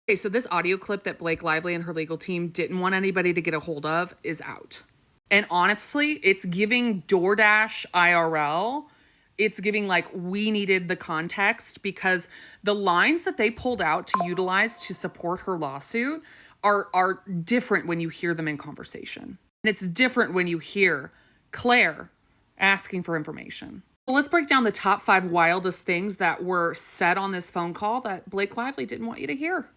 Okay, so this audio clip that Blake Lively and her legal team didn't want anybody to get a hold of is out. And honestly, it's giving DoorDash IRL. It's giving like we needed the context, because the lines that they pulled out to utilize to support her lawsuit are different when you hear them in conversation. And it's different when you hear Claire asking for information. So let's break down the top 5 wildest things that were said on this phone call that Blake Lively didn't want you to hear.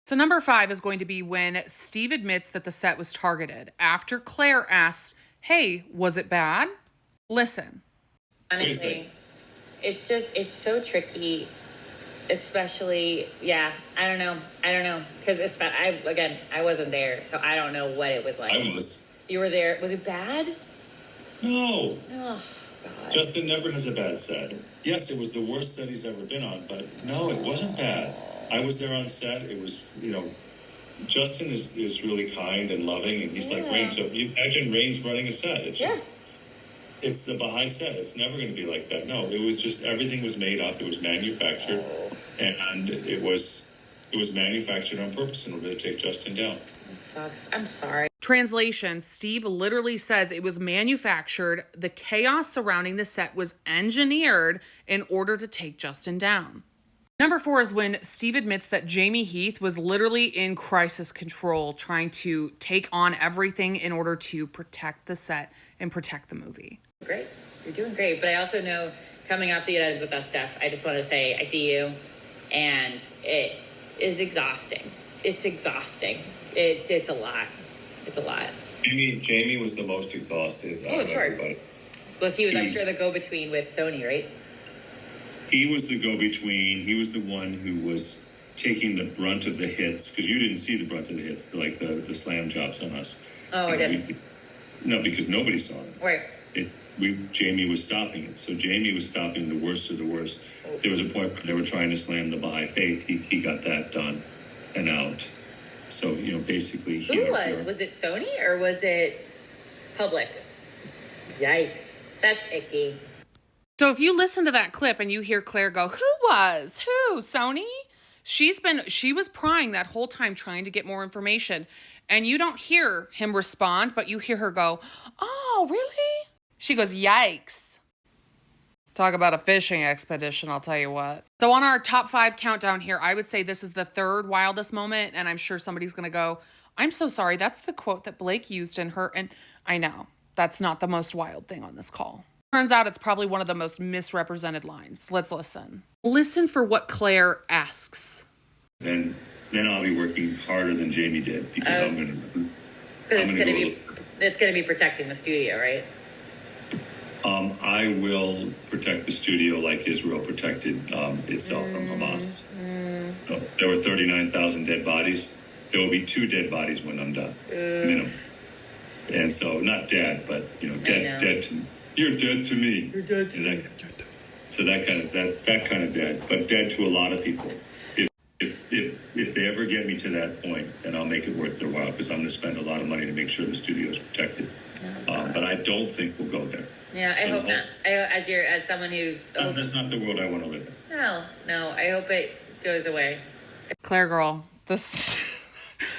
So number 5 is going to be when Steve admits that the set was targeted after Claire asks, hey, was it bad? Listen. Honestly, it's so tricky, especially, I don't know. Because I wasn't there, so I don't know what it was like. I was. You were there. Was it bad? No. Oh, God. Justin never has a bad set. Yes, it was the worst set he's ever been on, but no, it wasn't bad. I was there on set. It was, Justin is really kind and loving, and he's like Rain. So you imagine Rain's running a set. It's just, it's the Baha'i set. It's never going to be like that. No, it was just, everything was made up. It was manufactured, and it was manufactured on purpose in order to take Justin down. It sucks. I'm sorry. Translation, Steve literally says it was manufactured. The chaos surrounding the set was engineered in order to take Justin down. Number 4 is when Steve admits that Jamie Heath was literally in crisis control, trying to take on everything in order to protect the set and protect the movie. Great. You're doing great. But I also know, coming off the ends with that stuff, I just want to say I see you, and it is exhausting. It's exhausting. It's a lot. It's a lot. Jamie was the most exhausted. Oh, sure. Everybody. Was he was, I'm sure, the go-between with Sony, right? He was the go-between. He was the one who was taking the brunt of the hits, because you didn't see the brunt of the hits, like the slam jobs on us. Oh, I didn't. No, because nobody saw it. Right. Jamie was stopping it. So Jamie was stopping the worst of the worst. There was a point where they were trying to slam the Baha'i Faith. He got that done and out. So, basically... Who was? Was it Sony or was it public? Yikes. That's icky. So if you listen to that clip and you hear Claire go, who was? Who? Sony? She was prying that whole time trying to get more information. And you don't hear him respond, but you hear her go, oh, really? She goes, yikes. Talk about a fishing expedition, I'll tell you what. So on our top 5 countdown here, I would say this is the 3rd wildest moment. And I'm sure somebody's going to go, I'm so sorry. That's the quote that Blake used in her. And I know that's not the most wild thing on this call. Turns out it's probably one of the most misrepresented lines. Let's listen. Listen for what Claire asks. And then I'll be working harder than Jamie did, because it's going to be protecting the studio, right? I will protect the studio like Israel protected itself from Hamas. So there were 39,000 dead bodies. There will be 2 dead bodies when I'm done, minimum. And so, not dead, but dead to me. You're dead to me. You're dead to me. So that kind of dead, but dead to a lot of people. If they ever get me to that point, then I'll make it worth their while, because I'm going to spend a lot of money to make sure the studio is protected. But I don't think we'll go there. Yeah, I hope not. As someone who that's not the world I want to live in. No, I hope it goes away. Claire girl, this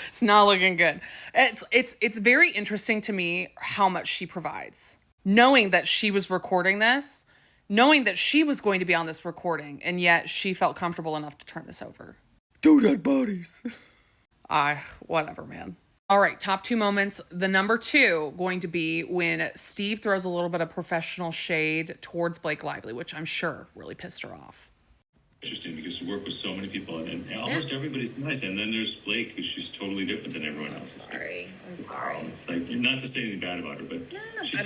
it's not looking good. It's very interesting to me how much she provides. Knowing that she was recording this, knowing that she was going to be on this recording, and yet she felt comfortable enough to turn this over. 2 dead bodies. Whatever, man. All right, top 2 moments. The number 2 going to be when Steve throws a little bit of professional shade towards Blake Lively, which I'm sure really pissed her off. Interesting, because you work with so many people, and almost everybody's nice, and then there's Blake, who she's totally different than everyone else. I'm sorry. It's like, not to say anything bad about her, but she's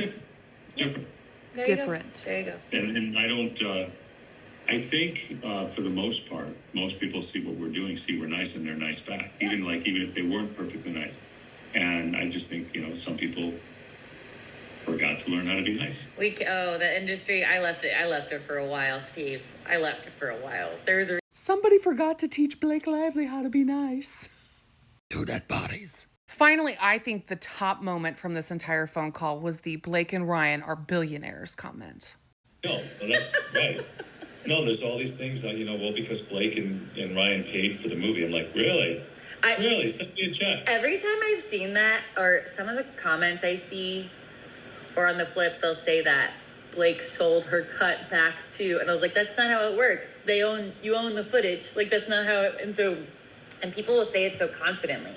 different. Different. There you go. And I don't... I think for the most part, most people see what we're doing, see we're nice, and they're nice back. Even if they weren't perfectly nice. And I just think, some people forgot to learn how to be nice. The industry, I left her for a while, Steve. I left her for a while. Somebody forgot to teach Blake Lively how to be nice. 2 dead bodies. Finally, I think the top moment from this entire phone call was the Blake and Ryan are billionaires comment. No, well, that's right. No, there's all these things that, well, because Blake and Ryan paid for the movie. I'm like, really? Really? Send me a check. Every time I've seen that, or some of the comments I see, or on the flip, they'll say that Blake sold her cut back to, and I was like, that's not how it works. You own the footage. Like, that's not how and people will say it so confidently.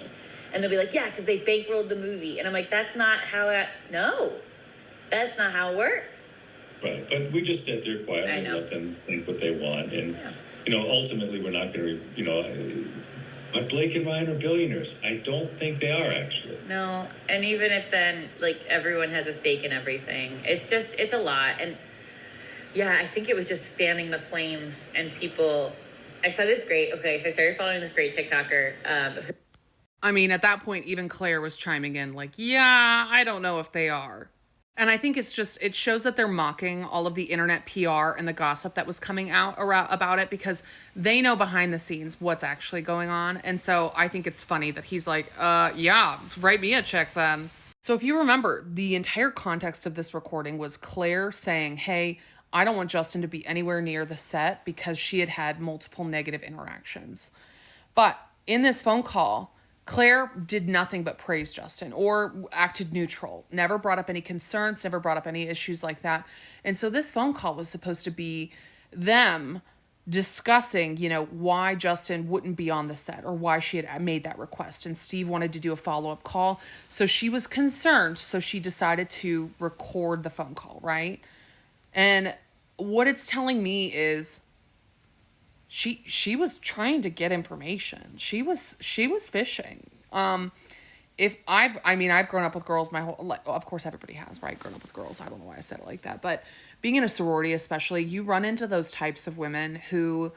And they'll be like, yeah, because they bankrolled the movie. And I'm like, that's not how that's not how it works. Right, but we just sit there quietly and let them think what they want. And, ultimately we're not going to, but Blake and Ryan are billionaires. I don't think they are, actually. No, and even if then, like, everyone has a stake in everything. It's a lot. And, yeah, I think it was just fanning the flames. And people, I saw this so I started following this great TikToker. I mean, at that point, even Claire was chiming in like, yeah, I don't know if they are. And I think it shows that they're mocking all of the internet PR and the gossip that was coming out about it, because they know behind the scenes what's actually going on. And so I think it's funny that he's like, yeah, write me a check then. So if you remember, the entire context of this recording was Claire saying, hey, I don't want Justin to be anywhere near the set, because she had multiple negative interactions. But in this phone call, Claire did nothing but praise Justin or acted neutral, never brought up any concerns, never brought up any issues like that. And so this phone call was supposed to be them discussing, why Justin wouldn't be on the set or why she had made that request. And Steve wanted to do a follow-up call. So she was concerned. So she decided to record the phone call, right? And what it's telling me is she was trying to get information. She was fishing. I've grown up with girls my whole life. Of course, everybody has, right? Grown up with girls. I don't know why I said it like that. But being in a sorority, especially, you run into those types of women who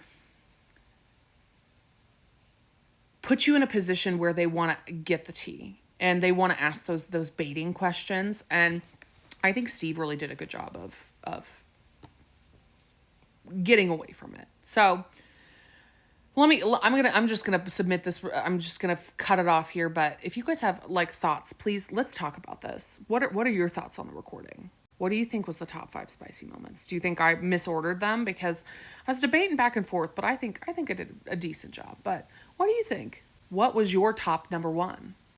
put you in a position where they want to get the tea and they want to ask those baiting questions. And I think Steve really did a good job of getting away from it. So I'm just gonna submit this. I'm just gonna cut it off here. But if you guys have thoughts, please, let's talk about this. What are your thoughts on the recording? What do you think was the top 5 spicy moments? Do you think I misordered them? Because I was debating back and forth, but I think I did a decent job. But what do you think? What was your top number 1?